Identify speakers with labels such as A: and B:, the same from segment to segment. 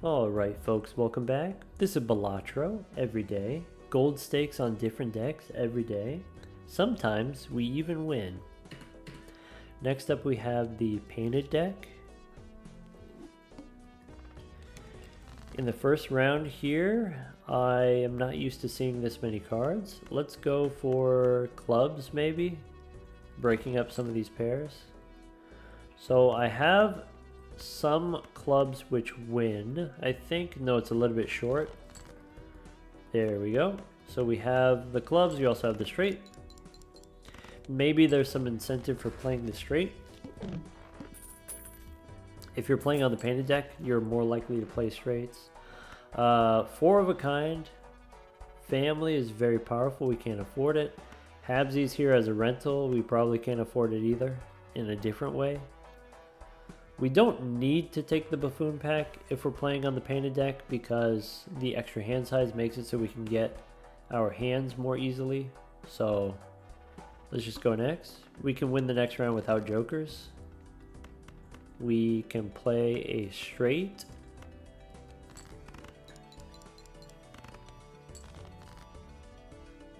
A: Alright folks, welcome back. This is Balatro Everyday. Gold stakes on different decks every day. Sometimes we even win. Next up we have the painted deck. In the first round here, I am not used to seeing this many cards. Let's go for clubs maybe, breaking up some of these pairs. So I have some clubs which win. I think, no, it's a little bit short. There we go. So we have the clubs, we also have the straight. Maybe there's some incentive for playing the straight. If you're playing on the painted deck, you're more likely to play straights. Four of a kind. Family is very powerful, we can't afford it. Habsies here as a rental, we probably can't afford it either, in a different way. We don't need to take the buffoon pack if we're playing on the painted deck because the extra hand size makes it so we can get our hands more easily. So let's just go next. We can win the next round without jokers. We can play a straight.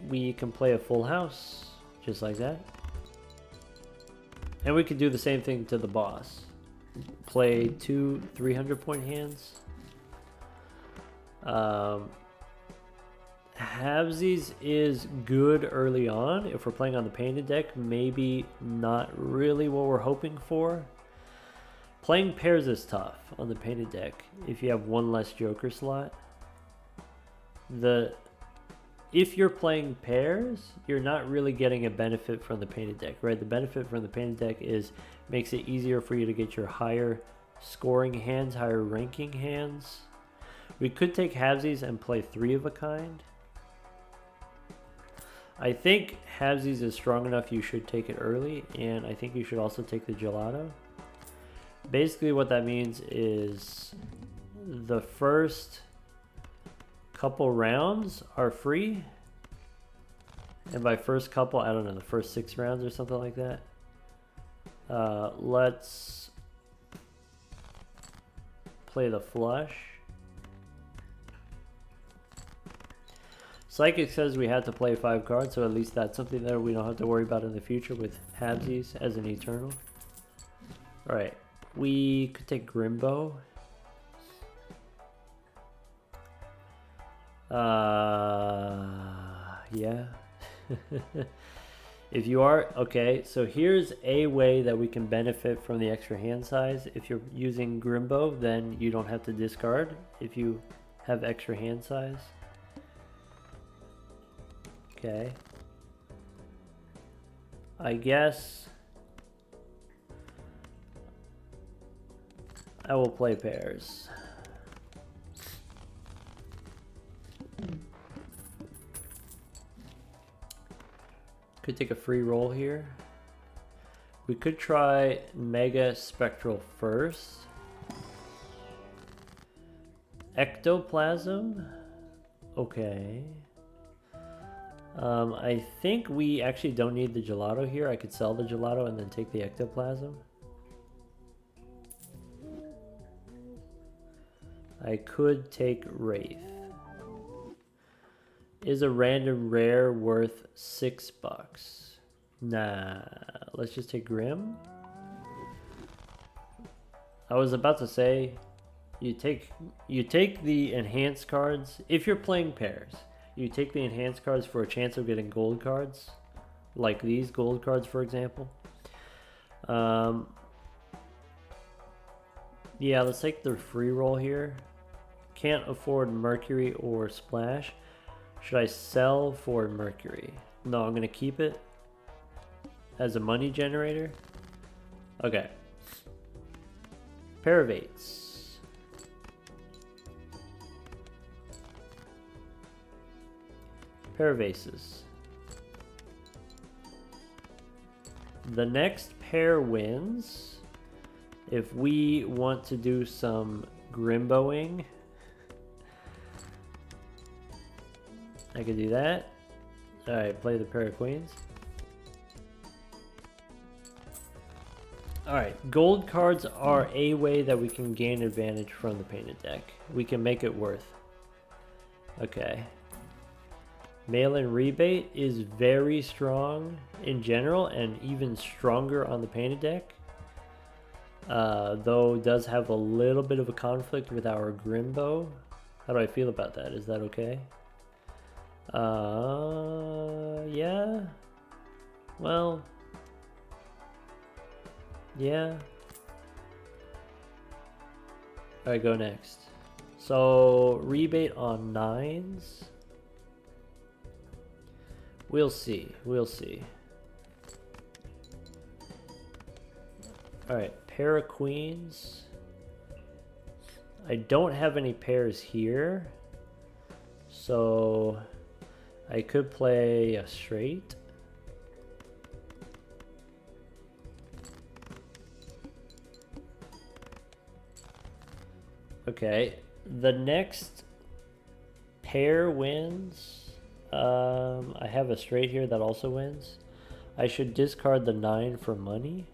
A: We can play a full house, just like that. And we can do the same thing to the boss. Play two 300-point hands. Habsies is good early on. If we're playing on the painted deck, maybe not really what we're hoping for. Playing pairs is tough on the painted deck if you have one less joker slot. If you're playing pairs, you're not really getting a benefit from the painted deck, right? The benefit from the painted deck is makes it easier for you to get your higher scoring hands, higher ranking hands. We could take halvesies and play three of a kind. I think halvesies is strong enough you should take it early, and I think you should also take the gelato. Basically what that means is the first couple rounds are free, and by first couple, I don't know, the first 6 rounds or something like that. Let's play the flush. Psychic says we had to play 5 cards, so at least that's something that we don't have to worry about in the future with Habsies as an Eternal. Alright, we could take Grimbo. Yeah. If you are, okay, so here's a way that we can benefit from the extra hand size. If you're using Grimbo, then you don't have to discard if you have extra hand size. Okay. I guess I will play pairs. Could take a free roll here. We could try Mega Spectral first. Ectoplasm. Okay. I think we actually don't need the gelato here. I could sell the gelato and then take the ectoplasm. I could take Wraith. Is a random rare worth $6? Nah, let's just take Grim. I was about to say, you take the enhanced cards. If you're playing pairs, you take the enhanced cards for a chance of getting gold cards, like these gold cards, for example. Yeah, let's take the free roll here. Can't afford Mercury or Splash. Should I sell for Mercury? No, I'm going to keep it as a money generator. Okay. Pair of 8s. Pair of aces. The next pair wins. If we want to do some Grimboing, I could do that. Alright, play the pair of queens. Alright, gold cards are a way that we can gain advantage from the painted deck. We can make it worth. Okay. Mail-in rebate is very strong in general and even stronger on the painted deck. Though does have a little bit of a conflict with our Grimbo. How do I feel about that? Is that okay? Yeah. Well, yeah. Alright, go next. So, rebate on 9s. We'll see. We'll see. Alright, pair of queens. I don't have any pairs here. So, I could play a straight. Okay, the next pair wins. I have a straight here that also wins. I should discard the 9 for money.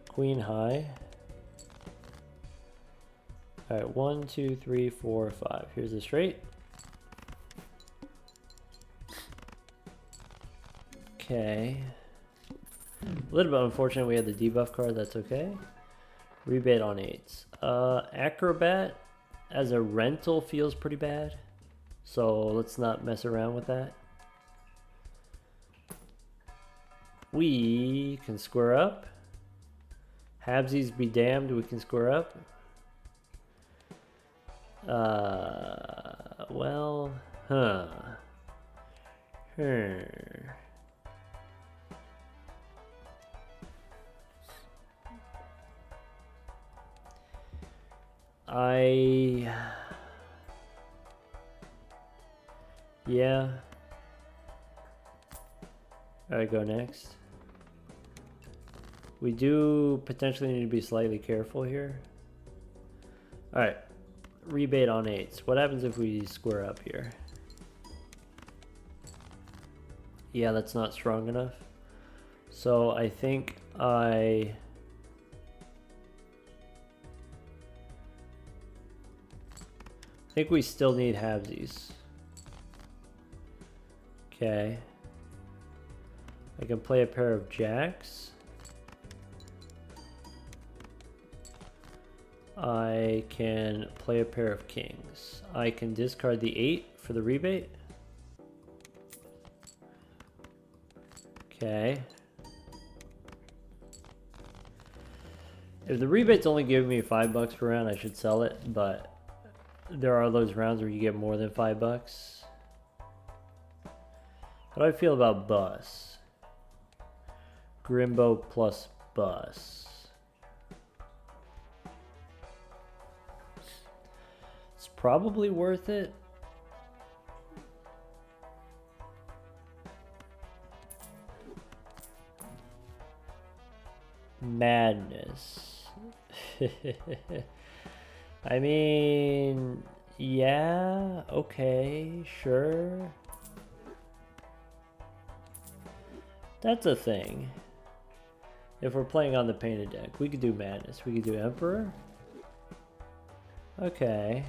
A: Queen high. Alright, 1, 2, 3, 4, 5. Here's the straight. Okay. A little bit unfortunate we had the debuff card, that's okay. Rebate on 8s. Acrobat as a rental feels pretty bad. So let's not mess around with that. We can square up. Habsies be damned, we can square up. Well, yeah. Alright, go next. We do potentially need to be slightly careful here. Alright. Rebate on 8s. What happens if we square up here? Yeah, that's not strong enough. So I think I think we still need halvesies. Okay. I can play a pair of jacks. I can play a pair of kings. I can discard the 8 for the rebate. Okay. If the rebate's only giving me $5 per round, I should sell it, but there are those rounds where you get more than $5. How do I feel about bus? Grimbo plus bus. It's probably worth it. Madness. I mean, yeah, okay, sure. That's a thing. If we're playing on the painted deck, we could do Madness. We could do Emperor. Okay.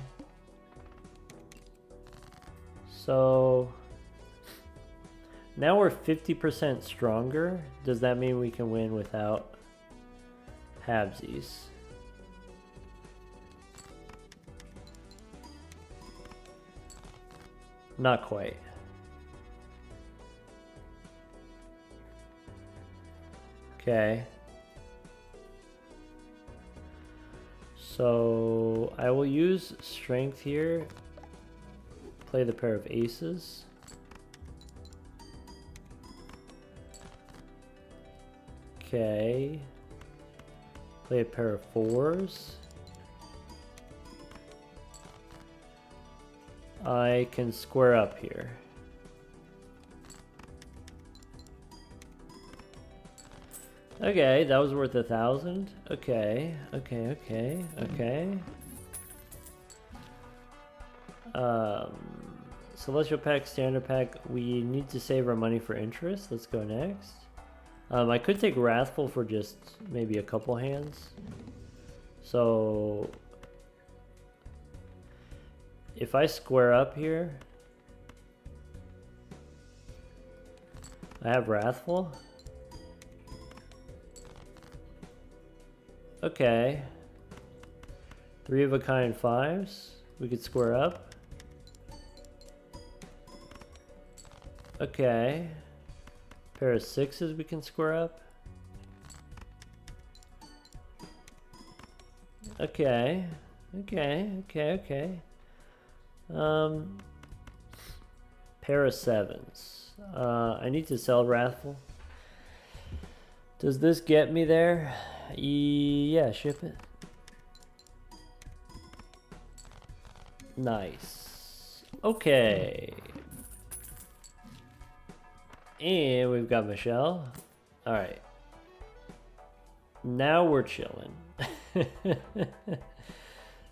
A: So now we're 50% stronger. Does that mean we can win without halvesies? Not quite. Okay. So I will use strength here. Play the pair of aces. Okay. Play a pair of 4s. I can square up here. Okay, that was worth 1,000. Okay. Celestial pack, standard pack. We need to save our money for interest. Let's go next. I could take Wrathful for just maybe a couple hands. So if I square up here, I have Wrathful. Okay. 3 of a kind 5s. We could square up. Okay. Pair of 6s we can square up. Okay. Okay. Pair of 7s. I need to sell Wrathful. Does this get me there? Yeah, ship it. Nice. Okay. And we've got Michelle. Alright. Now we're chilling.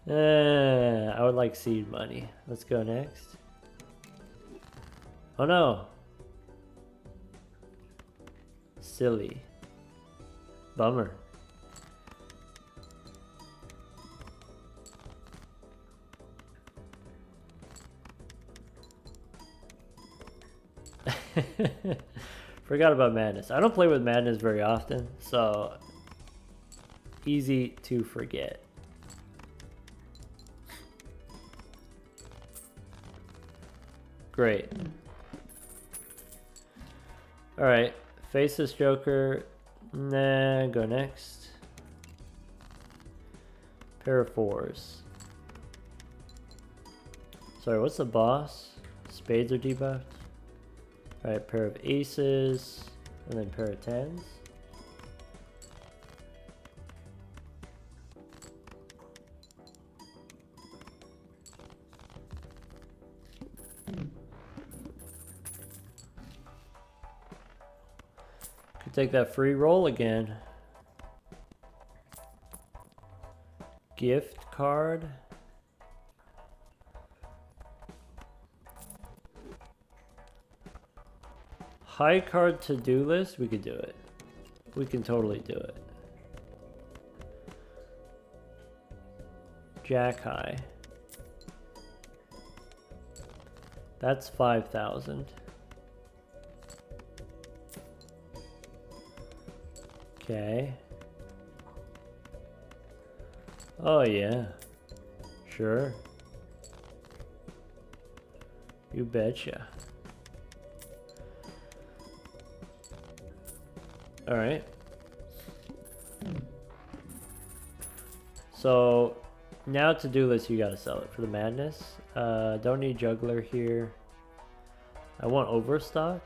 A: I would like seed money. Let's go next. Oh no. Silly. Bummer. Forgot about Madness. I don't play with Madness very often, so easy to forget. Great. Alright, face this Joker. Nah, go next. Pair of 4s. Sorry, what's the boss? Spades are debuffed. Alright, pair of aces, and then pair of 10s. Could take that free roll again. Gift card. High card to-do list, we could do it. We can totally do it. Jack high. That's 5,000. Okay. Oh yeah. Sure. You betcha. Alright. So now to-do list, you gotta sell it for the Madness. Don't need Juggler here. I want Overstock.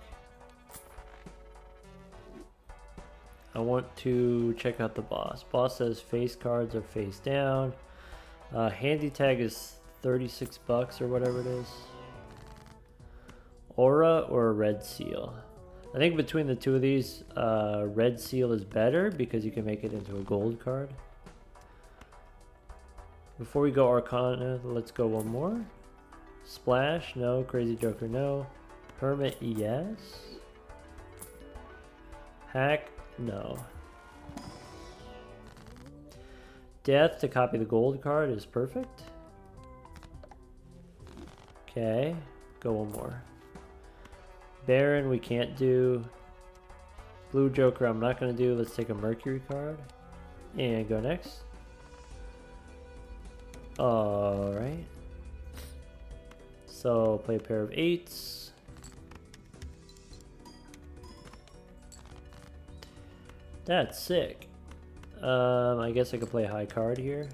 A: I want to check out the boss. Boss says face cards are face down. Handy tag is 36 bucks or whatever it is. Aura or a red seal? I think between the two of these, red seal is better because you can make it into a gold card. Before we go Arcana, let's go one more. Splash, no. Crazy Joker, no. Hermit, yes. Hack, no. Death to copy the gold card is perfect. Okay, go one more. Baron we can't do. Blue Joker I'm not going to do. Let's take a Mercury card and go next. Alright. So play a pair of 8s. That's sick. I guess I could play a high card here.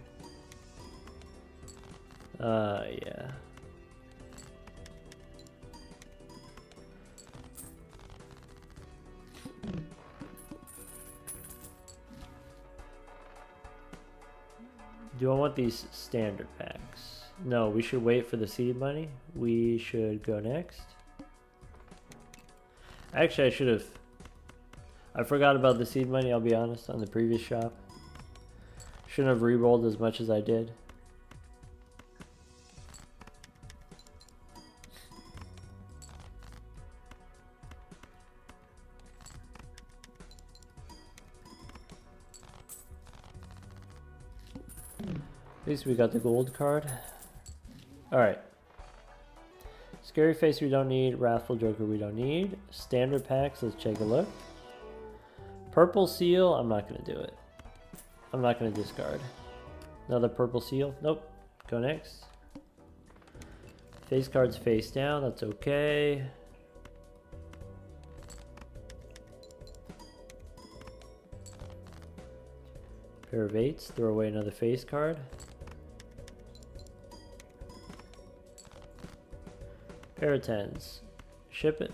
A: Yeah. Do I want these standard packs? No, we should wait for the seed money. We should go next. Actually, I should have... I forgot about the seed money, I'll be honest, on the previous shop. Shouldn't have re-rolled as much as I did. least we got the gold card. Alright. Scary face we don't need. Wrathful Joker we don't need. Standard packs, let's take a look. Purple seal, I'm not going to do it. I'm not going to discard. Another purple seal, nope. Go next. Face cards face down, that's okay. Pair of eights, throw away another face card. Pair of tens, ship it.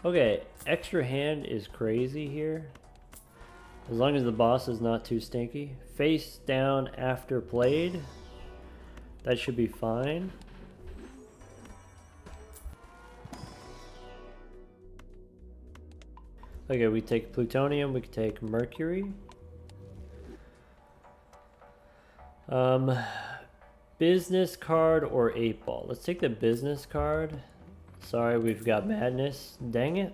A: Okay, extra hand is crazy here. As long as the boss is not too stinky. Face down after played. That should be fine. Okay, we take plutonium, we can take mercury. Business card or 8-ball. Let's take the business card. Sorry, we've got madness. Dang it.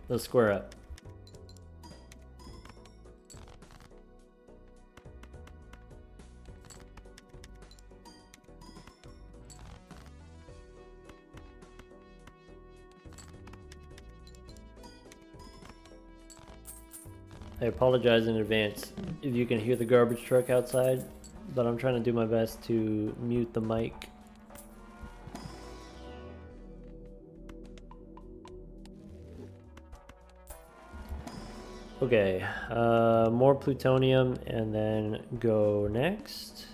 A: Let's square up. I apologize in advance if you can hear the garbage truck outside, but I'm trying to do my best to mute the mic. Okay, more plutonium and then go next.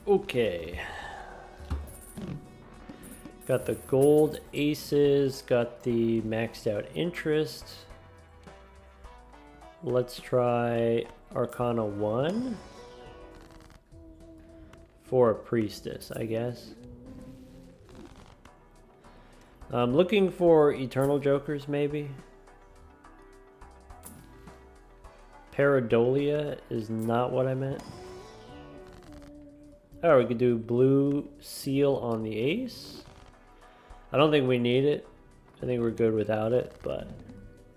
A: Okay. Got the gold aces, got the maxed out interest. Let's try Arcana 1 for a priestess, I guess. I'm looking for eternal jokers, maybe. Paradolia is not what I meant. Oh, we could do blue seal on the ace. I don't think we need it. I think we're good without it, but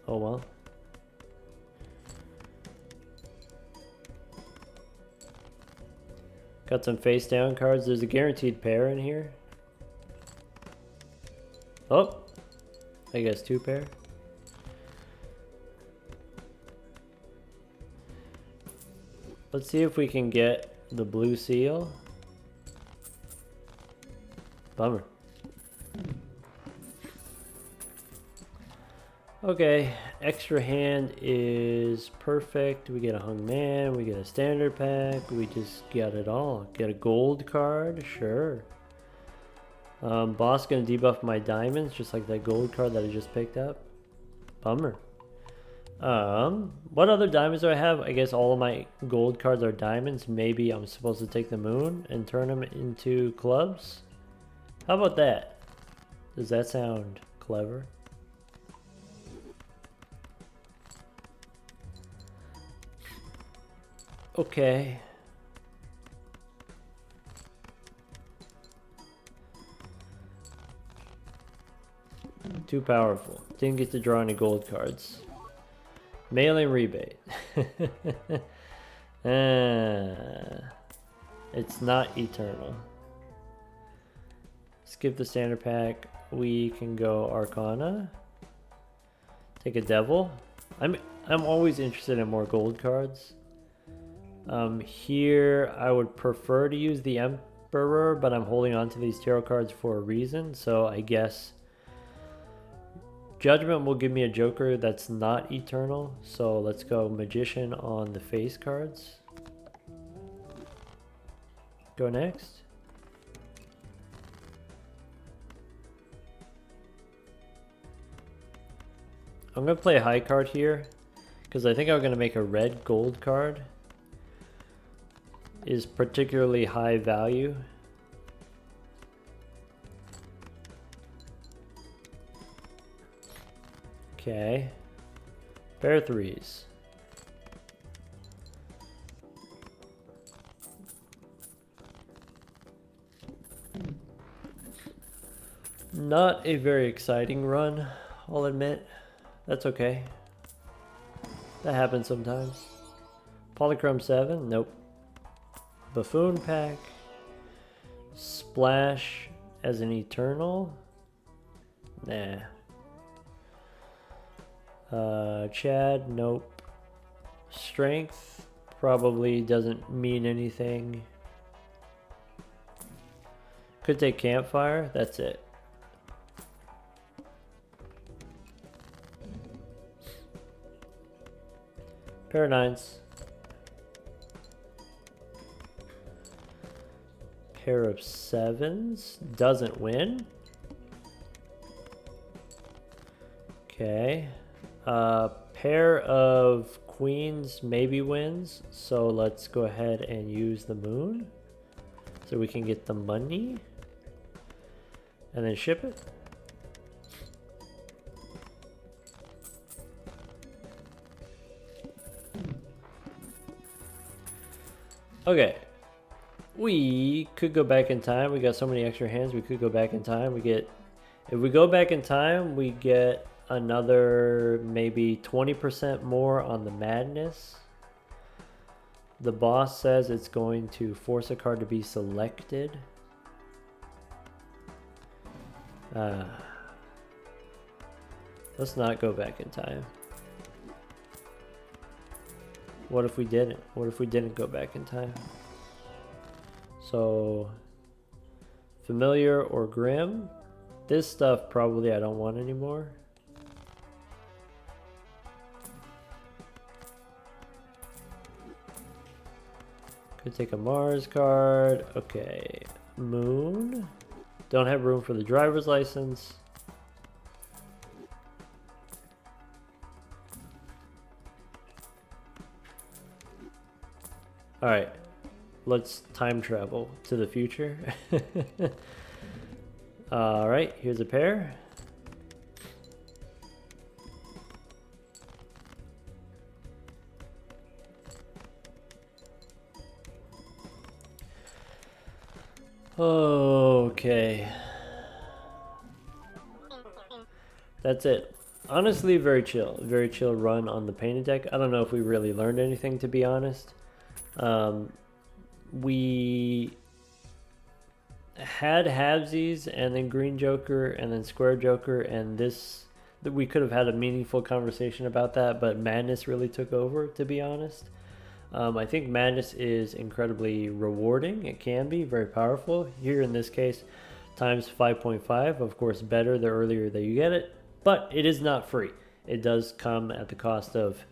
A: oh well. Got some face down cards. There's a guaranteed pair in here. Oh, I guess 2 pair. Let's see if we can get the blue seal. Bummer. Okay, extra hand is perfect. We get a hung man, we get a standard pack, we just got it all. Get a gold card, sure. Boss gonna debuff my diamonds, just like that gold card that I just picked up. Bummer. What other diamonds do I have? I guess all of my gold cards are diamonds. Maybe I'm supposed to take the moon and turn them into clubs. How about that? Does that sound clever? Okay. Too powerful. Didn't get to draw any gold cards. Mailing rebate. It's not eternal. Skip the standard pack. We can go Arcana. Take a devil. I'm always interested in more gold cards. Here I would prefer to use the Emperor, but I'm holding on to these tarot cards for a reason, so I guess Judgment will give me a Joker that's not eternal, so let's go Magician on the face cards. Go next. I'm going to play a high card here, because I think I'm going to make a red gold card. is particularly high value. Okay. Pair of threes. Not a very exciting run, I'll admit. That's okay. That happens sometimes. Polychrome 7, nope. Buffoon pack. Splash as an Eternal. Nah. Chad, nope. Strength probably doesn't mean anything. Could take Campfire, that's it. Pair of nines. Pair of sevens. Doesn't win. Okay. Pair of queens maybe wins. So let's go ahead and use the moon. So we can get the money. And then ship it. Okay, we could go back in time. We got so many extra hands. We could go back in time. If we go back in time, we get another maybe 20% more on the madness. The boss says it's going to force a card to be selected. Let's not go back in time. What if we didn't? What if we didn't go back in time? So, familiar or grim? This stuff probably I don't want anymore. Could take a Mars card. Okay, moon. Don't have room for the driver's license. All right, let's time travel to the future. All right, here's a pair. Okay. That's it. Honestly, very chill run on the painted deck. I don't know if we really learned anything, to be honest. We had halvesies and then green joker and then square joker, and we could have had a meaningful conversation about that, but madness really took over, to be honest. I think madness is incredibly rewarding. It can be very powerful. Here in this case, times 5.5, of course better the earlier that you get it, but it is not free. It does come at the cost of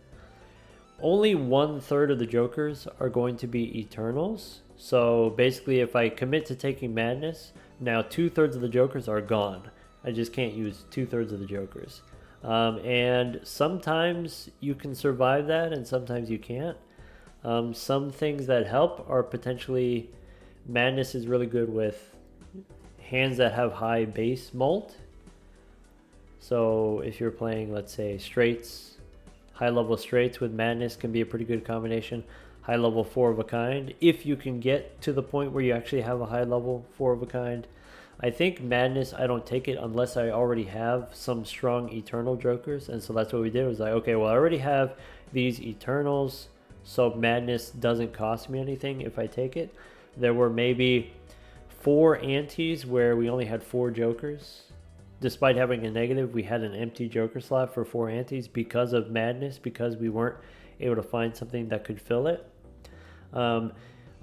A: only 1/3 of the jokers are going to be Eternals. So basically, if I commit to taking madness, now 2/3 of the jokers are gone. I just can't use 2/3 of the jokers. And sometimes you can survive that and sometimes you can't. Some things that help are potentially, madness is really good with hands that have high base mult. So if you're playing, let's say, straights, high level straights with madness can be a pretty good combination. High level 4 of a kind, if you can get to the point where you actually have a high level 4 of a kind. I think madness, I don't take it unless I already have some strong eternal jokers, and so that's what we did. It was like, okay, well, I already have these eternals, so madness doesn't cost me anything if I take it. There were maybe 4 antes where we only had 4 jokers. Despite having a negative, we had an empty joker slot for 4 antes because of madness, because we weren't able to find something that could fill it.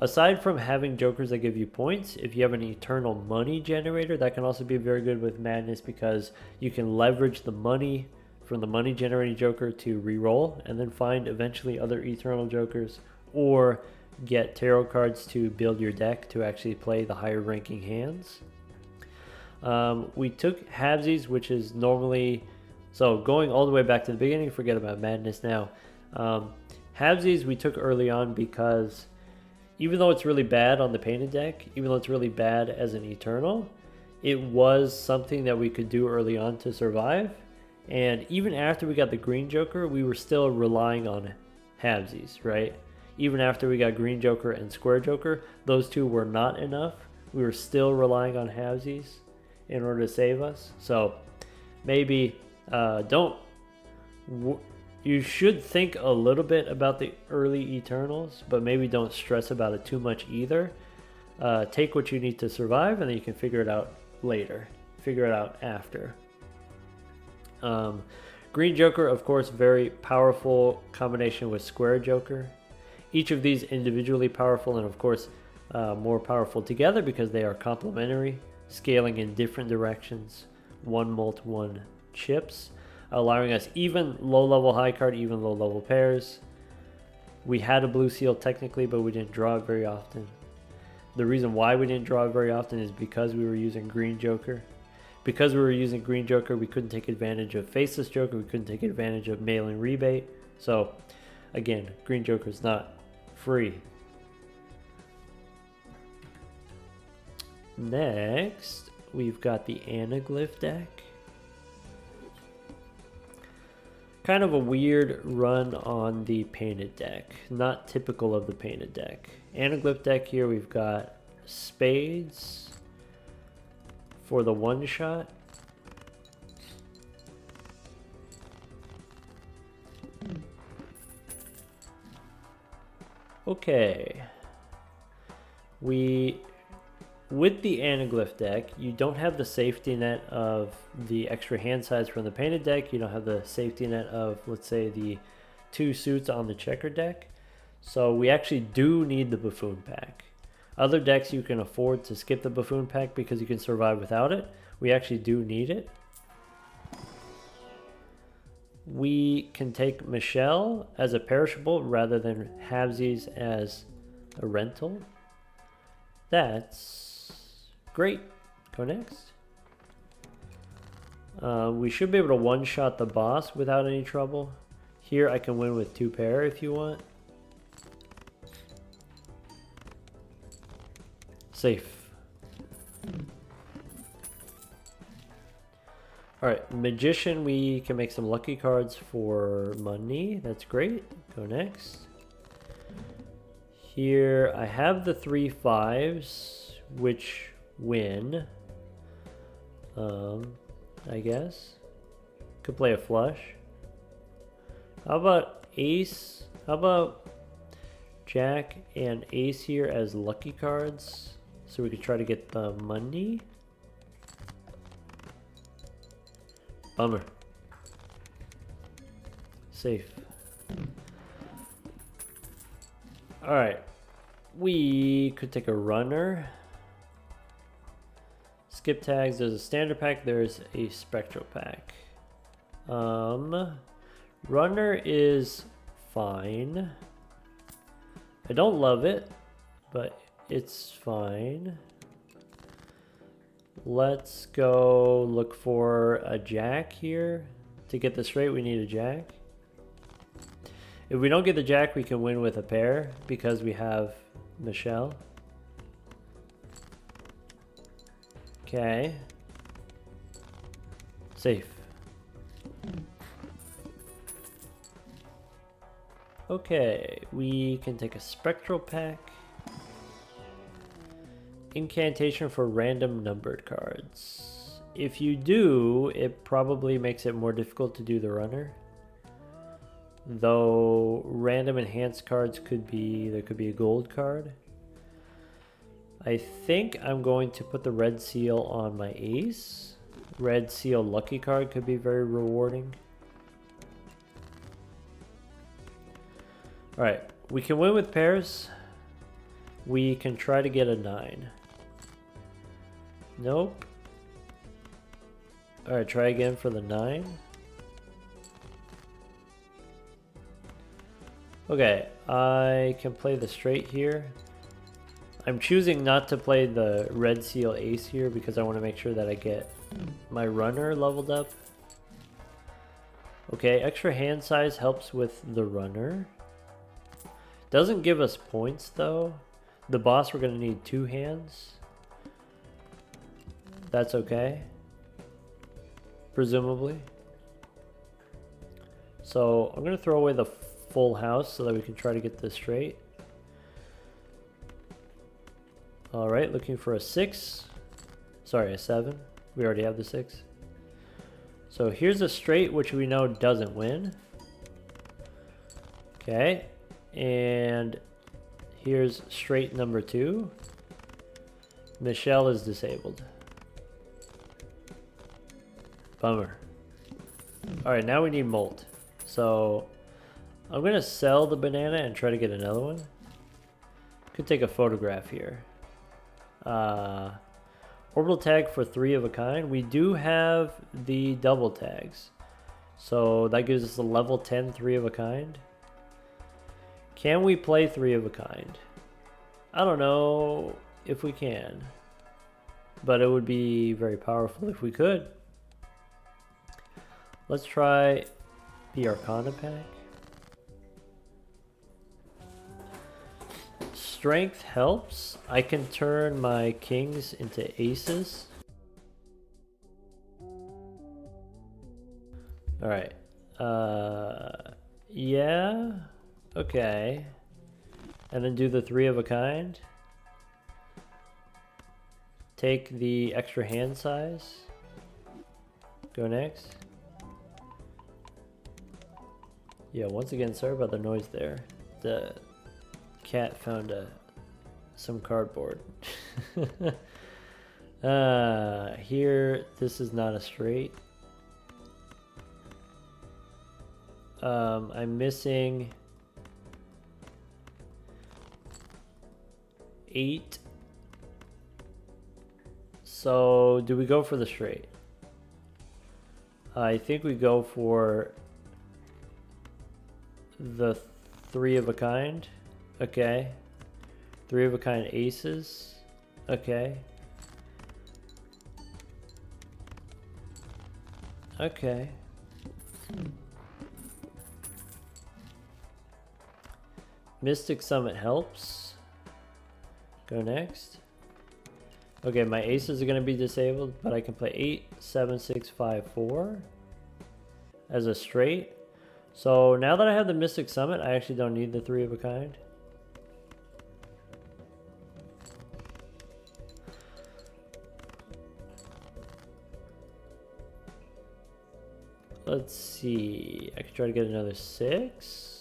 A: Aside from having jokers that give you points, if you have an eternal money generator, that can also be very good with madness, because you can leverage the money from the money generating joker to reroll and then find eventually other eternal jokers, or get tarot cards to build your deck to actually play the higher ranking hands. We took halvesies, which is normally, so going all the way back to the beginning, forget about madness now. Halvesies we took early on because even though it's really bad on the painted deck, even though it's really bad as an Eternal, it was something that we could do early on to survive. And even after we got the Green Joker, we were still relying on halvesies, right? Even after we got Green Joker and Square Joker, those two were not enough. We were still relying on halvesies in order to save us. So maybe you should think a little bit about the early Eternals, but maybe don't stress about it too much either. Take what you need to survive, and then you can figure it out later. Figure it out after. Green Joker, of course, very powerful combination with Square Joker. Each of these individually powerful, and of course more powerful together because they are complementary, scaling in different directions. 1 mult, 1 chips, allowing us even low level high card, even low level pairs. We had a blue seal technically, but we didn't draw it very often. The reason why we didn't draw it very often is because we were using Green Joker. Because we were using Green Joker, we couldn't take advantage of Faceless Joker, we couldn't take advantage of Mail-in Rebate. So again, Green Joker is not free. Next, we've got the Anaglyph deck. Kind of a weird run on the painted deck. Not typical of the painted deck. Anaglyph deck here, we've got Spades for the one shot. Okay. With the Anaglyph deck, you don't have the safety net of the extra hand size from the painted deck. You don't have the safety net of, let's say, the 2 suits on the checker deck. So we actually do need the Buffoon pack. Other decks you can afford to skip the Buffoon pack because you can survive without it. We actually do need it. We can take Michelle as a perishable rather than Halvesies as a rental. That's great. Go next. We should be able to one-shot the boss without any trouble. Here I can win with 2 pair if you want. Safe. Alright, Magician, we can make some lucky cards for money. That's great. Go next. Here I have the 3 5s, which win. I guess. Could play a flush. How about ace? How about jack and ace here as lucky cards? So we could try to get the money. Bummer. Safe. Alright. We could take a runner. Skip tags. There's a standard pack. There's a spectral pack. Runner is fine. I don't love it, but it's fine. Let's go look for a jack here. To get this straight, we need a jack. If we don't get the jack, we can win with a pair because we have Michelle. Okay. Safe. Okay, we can take a spectral pack. Incantation for random numbered cards. If you do, it probably makes it more difficult to do the runner. Though random enhanced cards could be, there could be a gold card. I think I'm going to put the red seal on my ace. Red seal lucky card could be very rewarding. Alright, we can win with pairs. We can try to get a 9. Nope. Alright, try again for the 9. Okay, I can play the straight here. I'm choosing not to play the red seal ace here because I want to make sure that I get my runner leveled up. Okay, extra hand size helps with the runner. Doesn't give us points though. The boss, we're going to need 2 hands. That's okay. Presumably. So I'm going to throw away the full house so that we can try to get this straight. Alright, looking for a 6. Sorry, a 7. We already have the 6. So here's a straight, which we know doesn't win. Okay. And here's straight number 2. Michelle is disabled. Bummer. Alright, now we need molt. So I'm going to sell the banana and try to get another one. Could take a photograph here. Orbital tag for 3 of a kind. We do have the double tags. So that gives us a level 10 3 of a kind. Can we play 3 of a kind? I don't know if we can. But it would be very powerful if we could. Let's try the Arcana pack. Strength helps. I can turn my kings into aces. Alright. Yeah. Okay. And then do the 3 of a kind. Take the extra hand size. Go next. Yeah, once again, sorry about the noise there. The cat found some cardboard. Here, this is not a straight. I'm missing 8. So, do we go for the straight? I think we go for the 3 of a kind. Okay. 3 of a kind aces. Okay. Okay. Mystic Summit helps. Go next. Okay, my aces are going to be disabled, but I can play 8, 7, 6, 5, 4 as a straight. So now that I have the Mystic Summit, I actually don't need the 3 of a kind. Let's see. I could try to get another 6.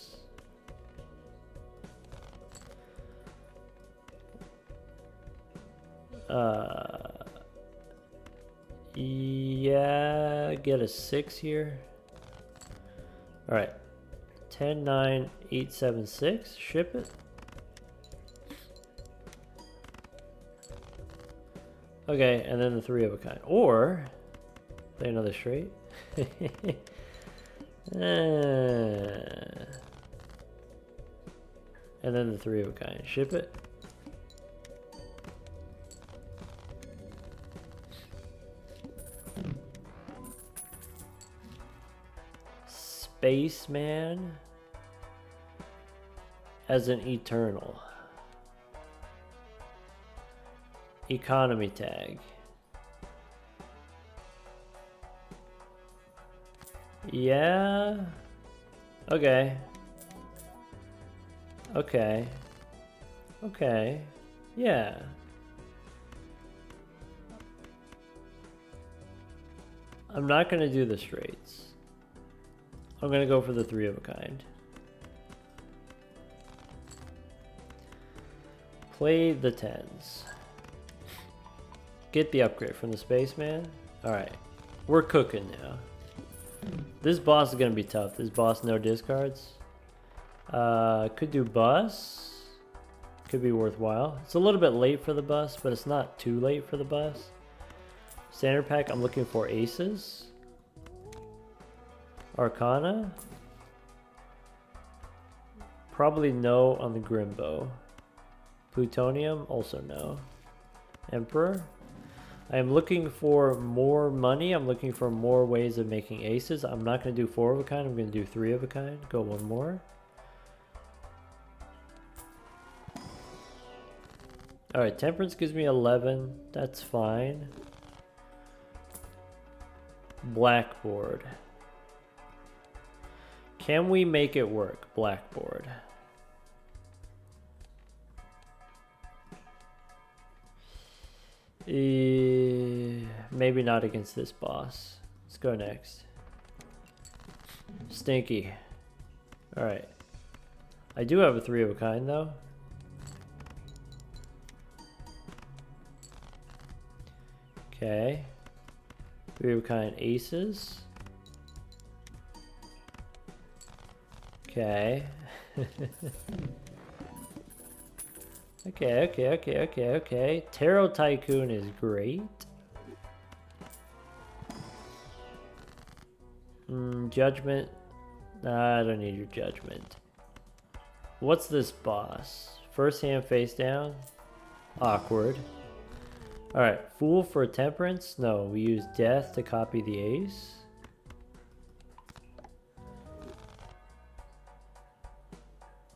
A: Yeah, get a 6 here. Alright. 10, 9, 8, 7, 6. Ship it. Okay, and then the 3 of a kind. Or play another straight. And then the 3 of a kind. Ship it. Spaceman as an eternal. Economy tag. Yeah. Okay. Okay. Okay. Yeah. I'm not going to do the straights. I'm going to go for the 3 of a kind. Play the 10s. Get the upgrade from the spaceman. Alright. We're cooking now. This boss is going to be tough. This boss, no discards. Could do bus. Could be worthwhile. It's a little bit late for the bus, but it's not too late for the bus. Standard pack, I'm looking for aces. Arcana. Probably no on the Grimbo. Plutonium, also no. Emperor. I am looking for more money. I'm looking for more ways of making aces. I'm not going to do 4 of a kind. I'm going to do 3 of a kind. Go one more. Alright, temperance gives me 11. That's fine. Blackboard. Can we make it work? Blackboard. Maybe not against this boss. Let's go next. Stinky. Alright. I do have a 3 of a kind though. Okay. 3 of a kind aces. Okay. Okay. Tarot Tycoon is great. Judgment. Nah, I don't need your judgment. What's this boss? First hand face down. Awkward. Alright, Fool for temperance. No, we use death to copy the ace.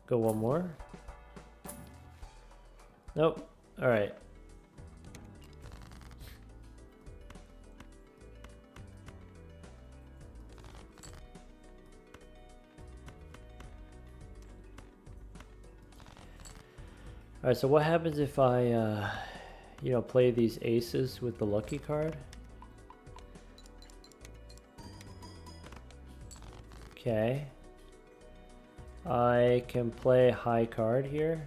A: Go one more. Nope. Alright. Alright, so what happens if I, play these aces with the lucky card? Okay. I can play high card here.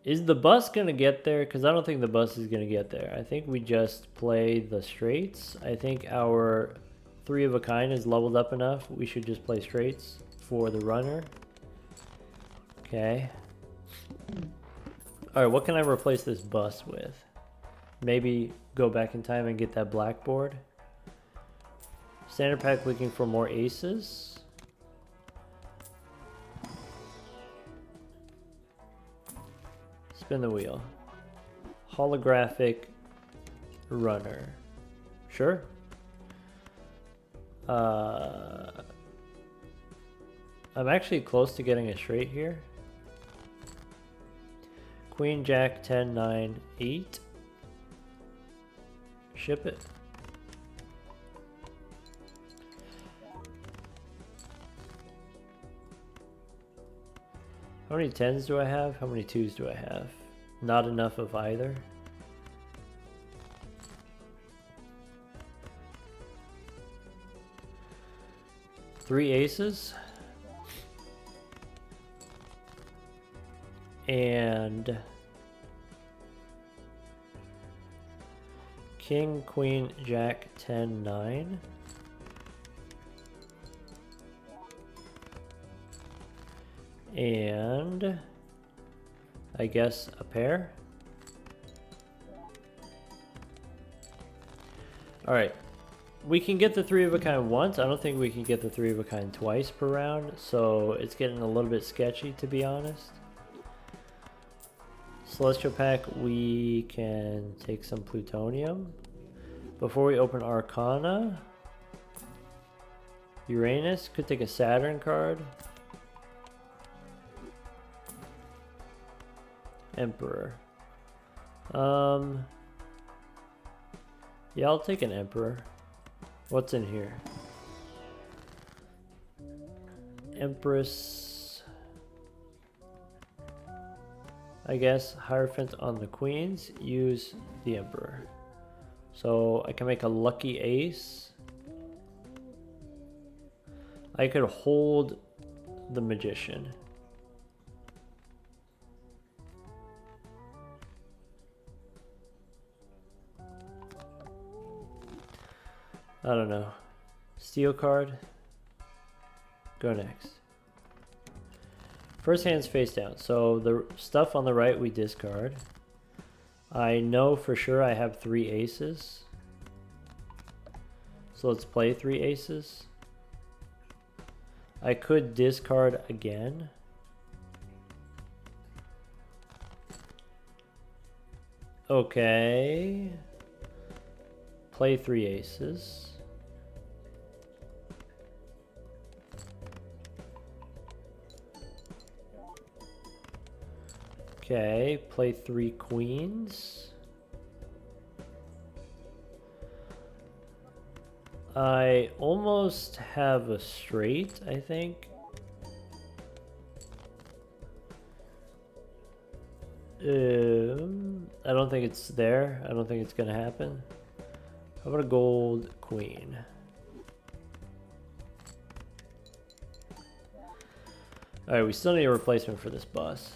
A: Is the bus gonna get there? Because I don't think the bus is gonna get there. I think we just play the straights. I think our 3 of a kind is leveled up enough. We should just play straights for the runner. Okay. Alright, what can I replace this bus with? Maybe go back in time and get that blackboard. Standard pack looking for more aces. Spin the wheel. Holographic runner. Sure. I'm actually close to getting a straight here. Queen, Jack, 10, 9, 8. Ship it. How many 10s do I have? How many 2s do I have? Not enough of either. Three aces. And King, Queen, Jack, 10, 9. And I guess a pair. Alright. We can get the 3 of a kind once. I don't think we can get the 3 of a kind twice per round. So it's getting a little bit sketchy, to be honest. Celestial pack, we can take some plutonium. Before we open Arcana, Uranus, could take a Saturn card. Emperor. Yeah, I'll take an Emperor. What's in here? Empress. I guess Hierophant on the queens, use the Emperor. So I can make a lucky ace. I could hold the Magician. I don't know. Steel card. Go next. First hand's face down. So the stuff on the right we discard. I know for sure I have 3 aces. So let's play 3 aces. I could discard again. Okay. Play 3 aces. Okay, play 3 queens. I almost have a straight, I think. I don't think it's there. I don't think it's gonna happen. How about a gold queen? Alright, we still need a replacement for this boss.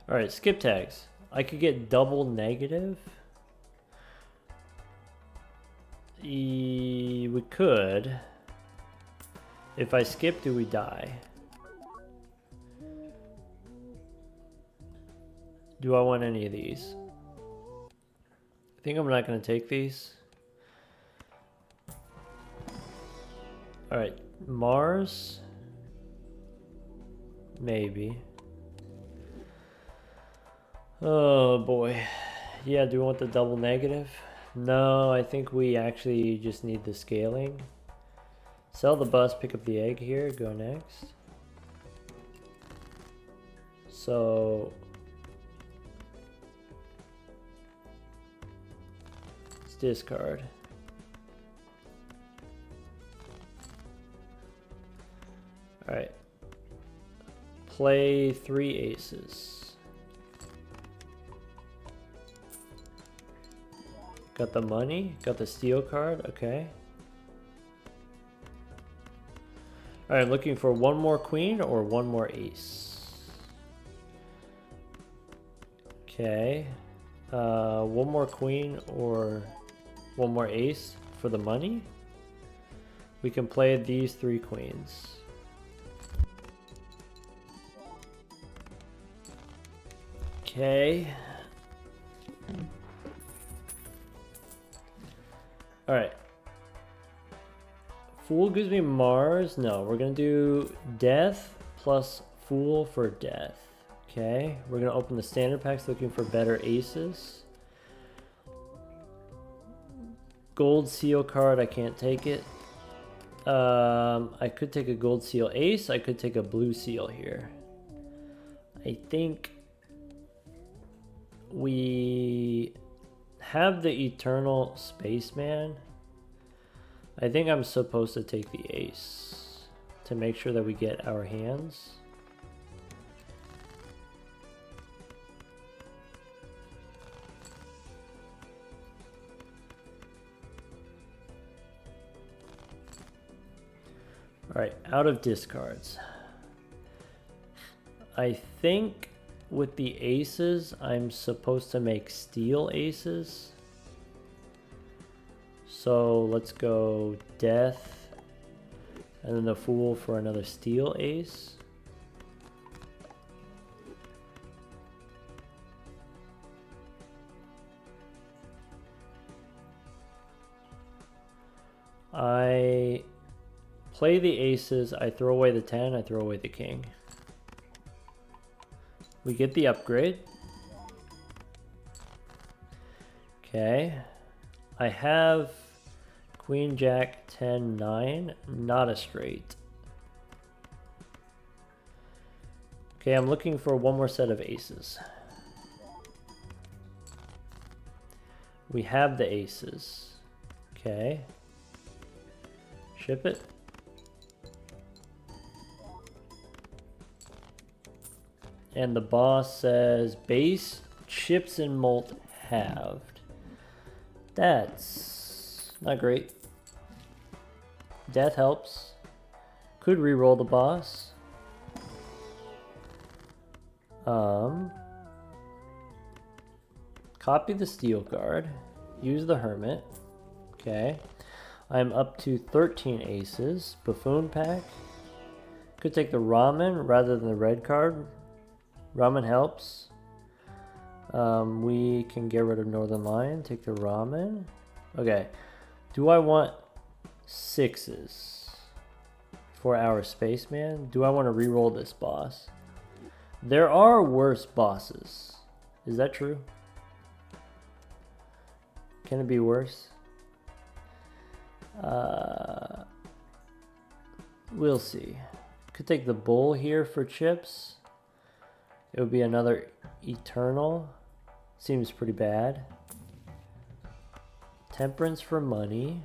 A: Alright, skip tags. I could get double negative. We could. If I skip, do we die? Do I want any of these? I think I'm not going to take these. Alright, Mars. Maybe. Oh boy. Yeah, do we want the double negative? No, I think we actually just need the scaling. Sell the bus, pick up the egg here, go next. So let's discard. Alright. Play 3 aces. Got the money, got the steel card, okay. Alright, looking for one more queen or one more ace. Okay. One more queen or one more ace for the money. We can play these 3 queens. Okay. Alright. Fool gives me Mars. No, we're going to do death plus Fool for death. Okay. We're going to open the standard packs looking for better aces. Gold seal card. I can't take it. I could take a gold seal ace. I could take a blue seal here. I think we have the Eternal Spaceman. I think I'm supposed to take the ace to make sure that we get our hands. Alright, out of discards. I think with the aces, I'm supposed to make steel aces. So let's go death, and then the fool for another steel ace. I play the aces, I throw away the 10, I throw away the king. We get the upgrade. Okay. I have Queen, Jack, 10, 9. Not a straight. Okay, I'm looking for one more set of aces. We have the aces. Okay. Ship it. And the boss says base, chips, and molt halved. That's not great. Death helps. Could re-roll the boss. Copy the steel card. Use the hermit. Okay. I'm up to 13 aces. Buffoon pack. Could take the ramen rather than the red card. Ramen helps. We can get rid of Northern Lion. Take the ramen. Okay. Do I want 6s for our spaceman? Do I want to re-roll this boss? There are worse bosses. Is that true? Can it be worse? We'll see. Could take the bull here for chips. It would be another eternal. Seems pretty bad. Temperance for money.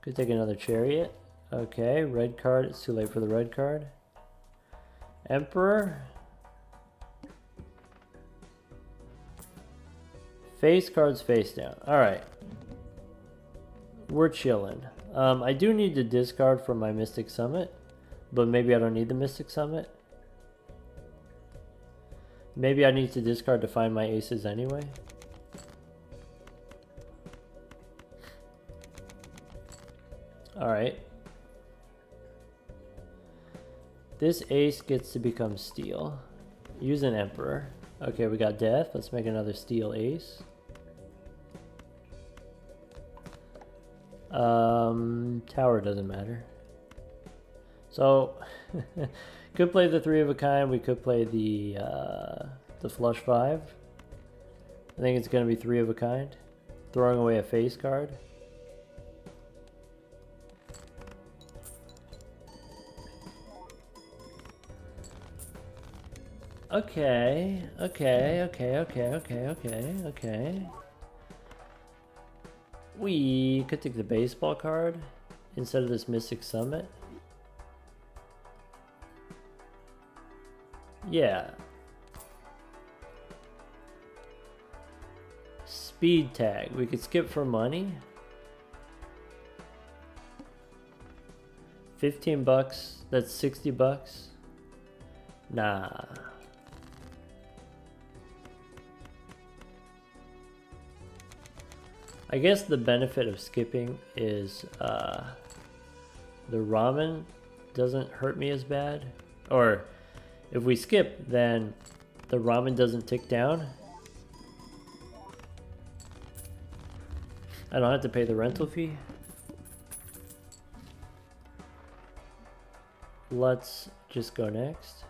A: Could take another chariot. Okay, red card. It's too late for the red card. Emperor. Face cards face down. Alright. We're chilling. I do need to discard from my Mystic Summit, but maybe I don't need the Mystic Summit. Maybe I need to discard to find my aces anyway. Alright. This ace gets to become steel. Use an emperor. Okay, we got death. Let's make another steel ace. Tower doesn't matter. So, could play the 3 of a kind. We could play the flush 5. I think it's going to be 3 of a kind. Throwing away a face card. Okay. We could take the baseball card instead of this Mystic Summit. Yeah. Speed tag. We could skip for money. 15 bucks. That's 60 bucks. Nah. I guess the benefit of skipping is the ramen doesn't hurt me as bad. Or if we skip, then the ramen doesn't tick down. I don't have to pay the rental fee. Let's just go next.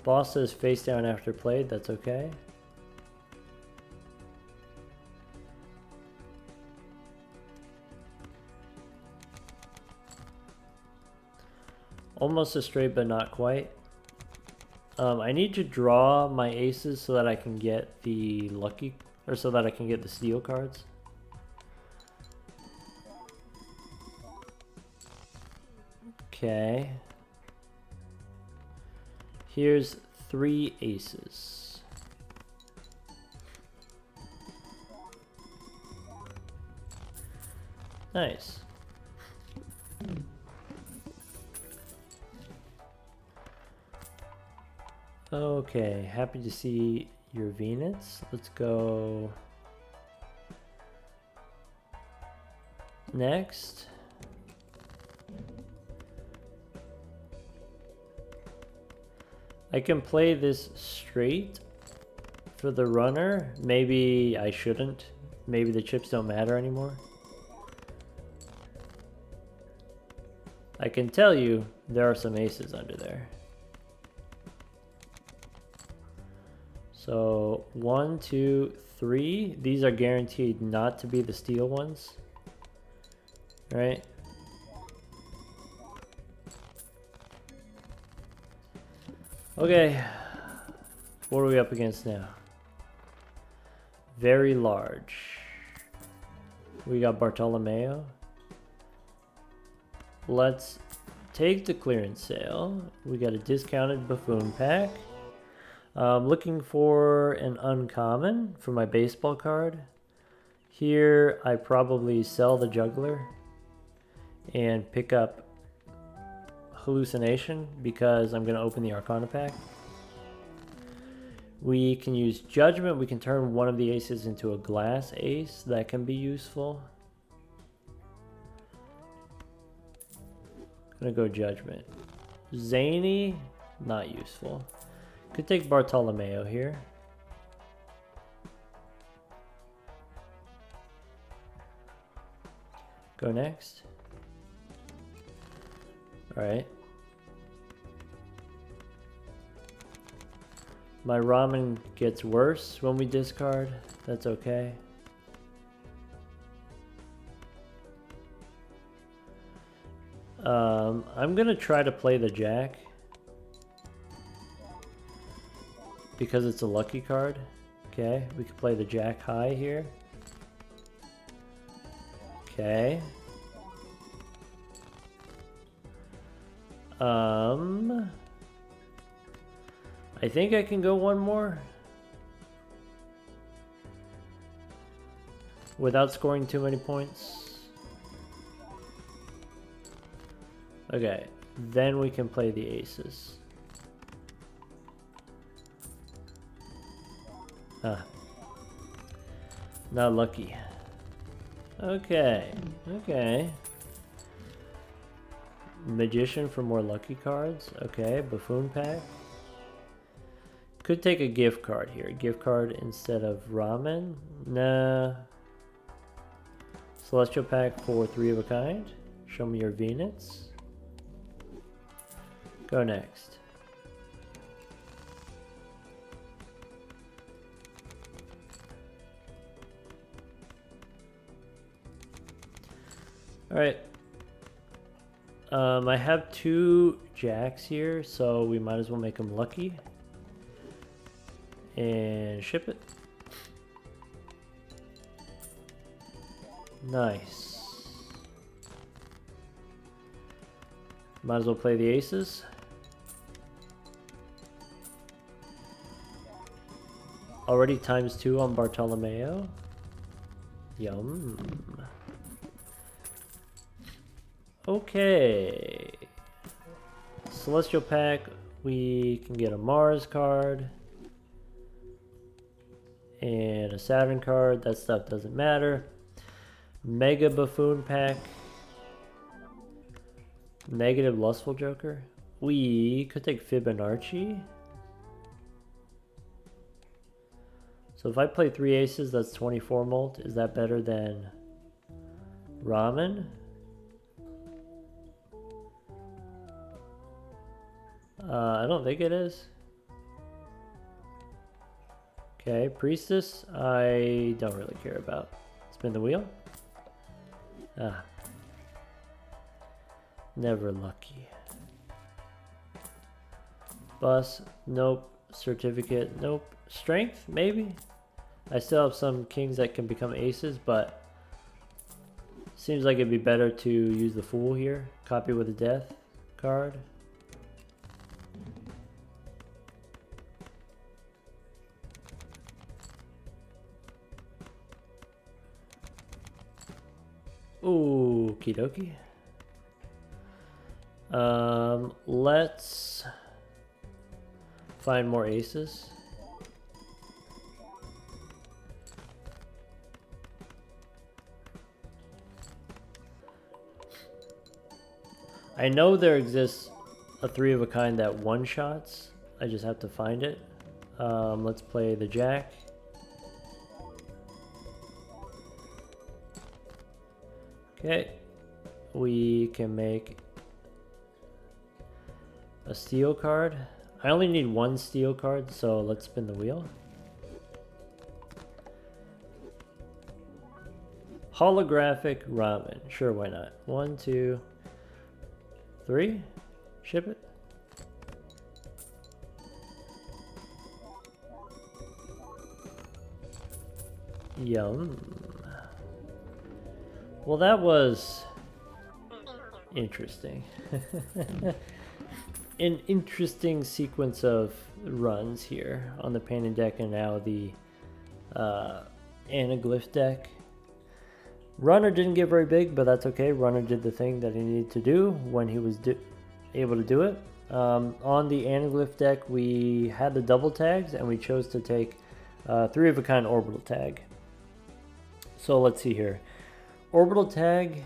A: Boss says face down after played, that's okay. Almost a straight, but not quite. I need to draw my aces so that I can get the lucky, or so that I can get the steel cards. Okay. Here's 3 aces. Nice. Okay, happy to see your Venus. Let's go next. I can play this straight for the runner. Maybe I shouldn't. Maybe the chips don't matter anymore. I can tell you there are some aces under there. So 1, 2, 3. These are guaranteed not to be the steel ones. Right? Okay. What are we up against now? Very large. We got Bartolomeo. Let's take the clearance sale. We got a discounted buffoon pack. Looking for an uncommon for my baseball card. Here I probably sell the juggler and pick up hallucination because I'm going to open the Arcana pack. We can use judgment. We can turn one of the aces into a glass ace. That can be useful. I'm going to go judgment. Zany, not useful. Could take Bartolomeo here. Go next. Alright. My ramen gets worse when we discard. That's okay. I'm gonna try to play the jack because it's a lucky card. Okay, we could play the jack high here. Okay. I think I can go one more without scoring too many points. Okay, then we can play the aces. Ah, not lucky. Okay, okay. Magician for more lucky cards. Okay, buffoon pack. Could take a gift card here. Gift card instead of ramen. Nah. Celestial pack for 3 of a kind. Show me your Venus. Go next. Alright. I have 2 jacks here, so we might as well make them lucky. And ship it. Nice. Might as well play the aces. Already ×2 on Bartolomeo. Yum. Okay. Celestial pack, we can get a Mars card. And a Saturn card, that stuff doesn't matter. Mega Buffoon pack. Negative Lustful Joker. We could take Fibonacci. So if I play 3 aces, that's 24 mult. Is that better than ramen? I don't think it is. Okay, Priestess, I don't really care about. Spin the wheel. Ah. Never lucky. Bus, nope. Certificate, nope. Strength, maybe? I still have some kings that can become aces, but seems like it'd be better to use the Fool here. Copy with a death card. Ooh, okie dokie. Let's find more aces. I know there exists a 3 of a kind that one-shots. I just have to find it. Let's play the jack. Okay, we can make a steel card. I only need 1 steel card, so let's spin the wheel. Holographic ramen. Sure, why not? 1, 2, 3. Ship it. Yum. Well, that was interesting. An interesting sequence of runs here on the painted deck and now the anaglyph deck. Runner didn't get very big, but that's okay. Runner did the thing that he needed to do when he was able to do it. On the anaglyph deck, we had the double tags and we chose to take 3 of a kind orbital tag. So let's see here. Orbital tag,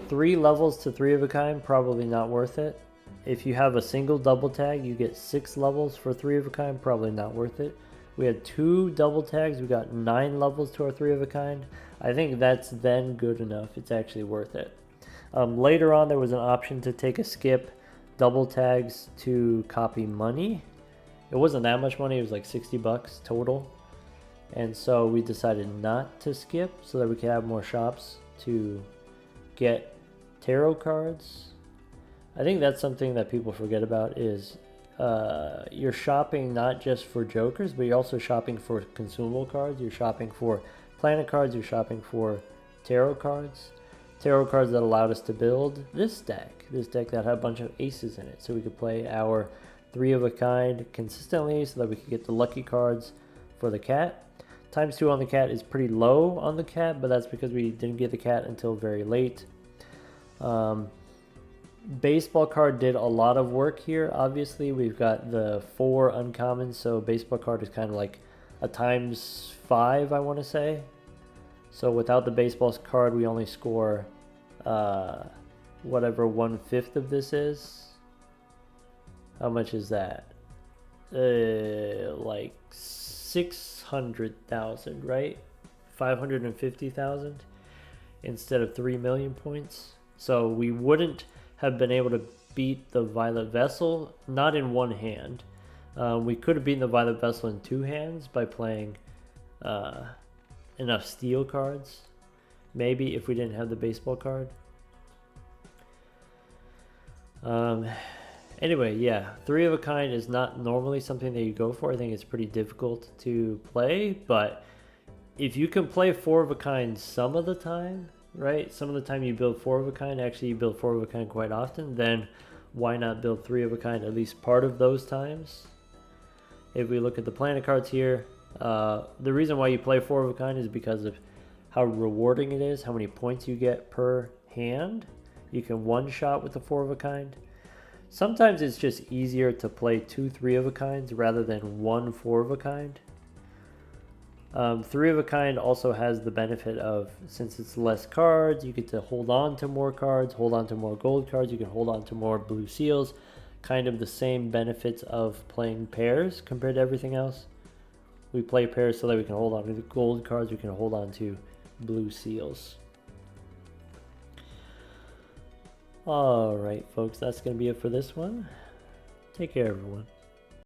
A: 3 levels to 3 of a kind, probably not worth it. If you have a single double tag, you get 6 levels for 3 of a kind, probably not worth it. We had 2 double tags, we got 9 levels to our 3 of a kind. I think that's then good enough, it's actually worth it. Later on there was an option to take a skip, double tags to copy money. It wasn't that much money, it was like 60 bucks total. And so we decided not to skip so that we could have more shops to get tarot cards. I think that's something that people forget about is you're shopping not just for jokers, but you're also shopping for consumable cards. You're shopping for planet cards. You're shopping for tarot cards. Tarot cards that allowed us to build this deck. This deck that had a bunch of aces in it. So we could play our 3 of a kind consistently so that we could get the lucky cards for the cat. ×2 on the cat is pretty low on the cat, but that's because we didn't get the cat until very late. Baseball card did a lot of work here. Obviously, we've got the 4 uncommons, so baseball card is kind of like a ×5, I want to say. So without the baseball card, we only score whatever 1/5 of this is. How much is that? Like 600,000, right? 550,000 instead of 3 million points. So we wouldn't have been able to beat the Violet Vessel, not in one hand. We could have beaten the Violet Vessel in 2 hands by playing enough steel cards. Maybe if we didn't have the baseball card. Anyway, yeah, 3 of a kind is not normally something that you go for. I think it's pretty difficult to play, but if you can play 4 of a kind some of the time, right? Some of the time you build 4 of a kind, actually you build 4 of a kind quite often, then why not build 3 of a kind at least part of those times? If we look at the planet cards here, the reason why you play 4 of a kind is because of how rewarding it is, how many points you get per hand. You can one-shot with the 4 of a kind. Sometimes it's just easier to play 2 3 of a kinds rather than 1 4 of a kind. 3 of a kind also has the benefit of, since it's less cards, you get to hold on to more cards, hold on to more gold cards, you can hold on to more blue seals. Kind of the same benefits of playing pairs compared to everything else. We play pairs so that we can hold on to the gold cards, we can hold on to blue seals. Alright folks, that's going to be it for this one. Take care everyone.